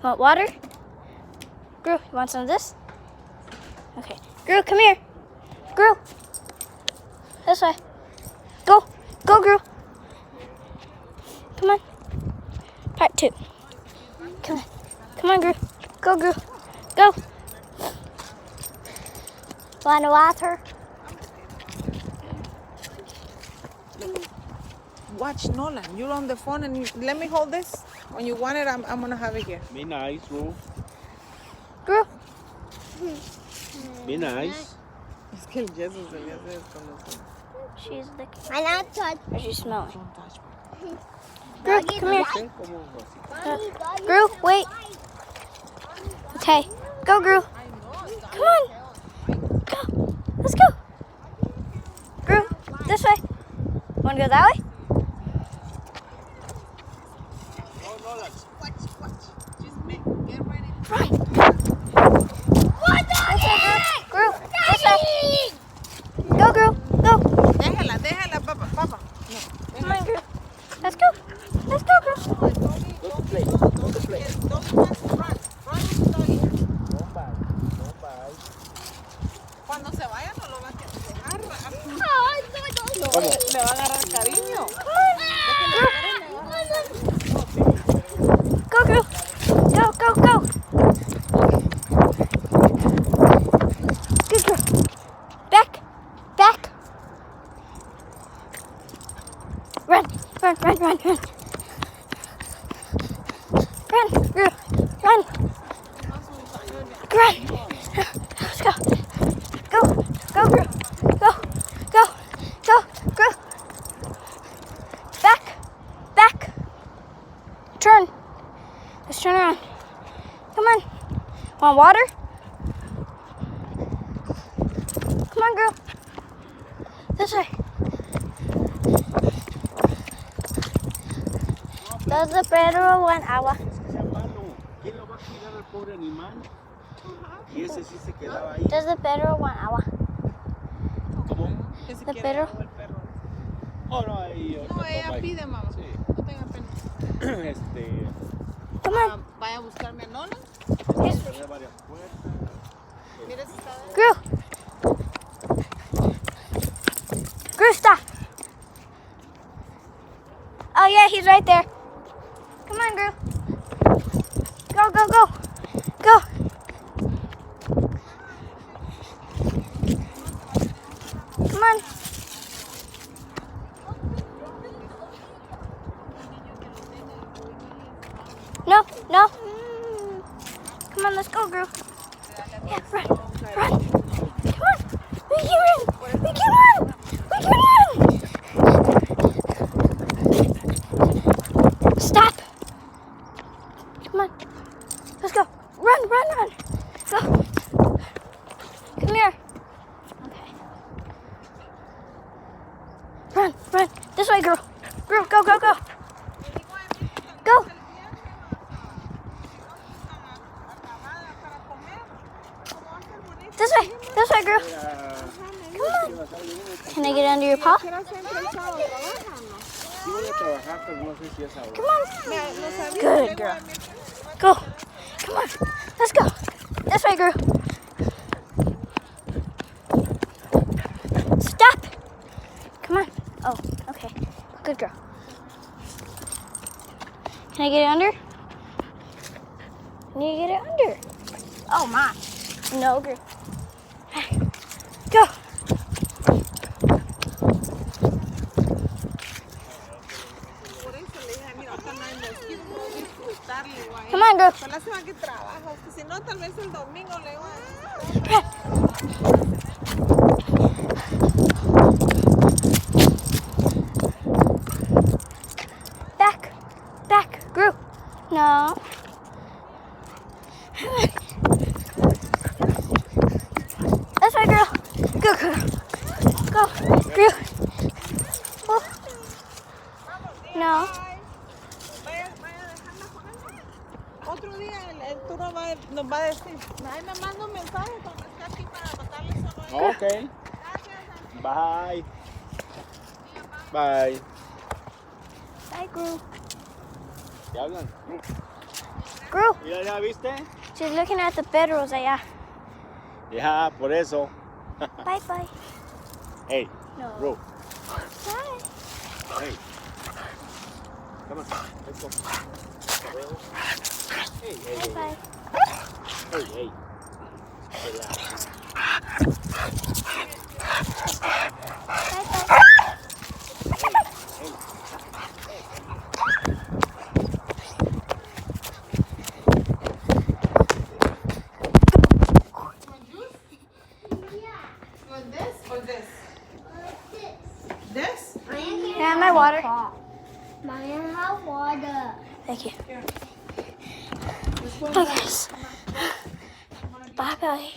Want water? Gru, you want some of this? Okay. Gru, come here. Gru. This way. Go. Go, Gru. Come on. Part 2. Come on. Come on, Gru. Go, Gru. Go. Want water? Watch Nolan. You're on the phone and let me hold this. When you want it, I'm gonna have it here. Be nice, Ru. Gru. Be nice. Es que el Jesús se le hace desconocido. She's licking. I not touch. Or she's smelling. Don't touch me. Gru, Doggy, come here. ¿Qué? ¿Cómo así? Mommy, doggy, Gru, touch. wait. Okay. Go, Gru. Come on. Go. Let's go. Gru, this way. Want to go that way? No, no, that's... Watch. Just get ready. Run. What, doggy? Gru, this way. Go, Gru. Go. Déjala, papa. No. Come on, Gru. Let's go. Let's go, Gru. Go to play. Go to play. Run, doggy. Don't bite. Cuando se vaya no lo va a dejar. Ay, no. ¿Cómo? Le va a agarrar cariño. Go, Gru. Go. Good girl. Back. Run. Run, Gru. Run. Let's go. Go, Gru. Go, Gru. Back. Turn. Let's turn around. Come on. Want water? Come on, Gru. This way. Does the perro want agua? ¿Quién lo va a cuidar al pobre animal? Y ese sí se quedaba ahí. Does the perro want agua? ¿Cómo? Que si The quiere perro. agua el perro. Oh, no, ahí. No, ahorita ella toma ahí. pide, mamá. Sí. No tenga pena. Come on. Vaya a buscarme a Nolan. Cerré varias puertas. Mira si está de... Gru, stop. Oh yeah, he's right there. Come on, Gru. Go. Come on. No. Come on, let's go, Gru. Yeah, run. Come on. We can run. Stop. Come on. Let's go. Run. Go. Come here. Okay. Run. This way, Gru. Go. Go. This way, Gru. Come on. Can I get under your paw? Sí voy a trabajar, pero no sé si es ahora. Come on. Good girl. Go. Come on. Let's go. This way, Gru. Stop. Come on. Oh, okay. Good girl. Can I get it under? Can you get it under? Oh my. No, Gru. Go. Por eso le dije, mira, ahorita no hay mosquitos, no disfrutarle, guay. Come on, Gru. Ojalá se va que trabaja, que si no, tal vez el domingo le va a... Back, Gru. No. That's right, girl. Go, Gru. Oh. No. Vaya a dejarla con él. Otro día el turno nos va a decir, ay, me manda un mensaje cuando esté aquí para botarle solo a ella. Ok. Bye. Bye. Bye, Gru. ¿Te hablan? Gru, Mira, ¿ya viste? she's looking at the bedrolls allá. Ya, por eso. Bye bye. Hey, No. bro. Bye. Hey. Come on. Let's go. Hey, hey, hey, Bye. hey, hey. Relax. Bye bye. Want this or this? This? Can I have my water? Maya, have water. Thank you. Bye guys. Bye bye.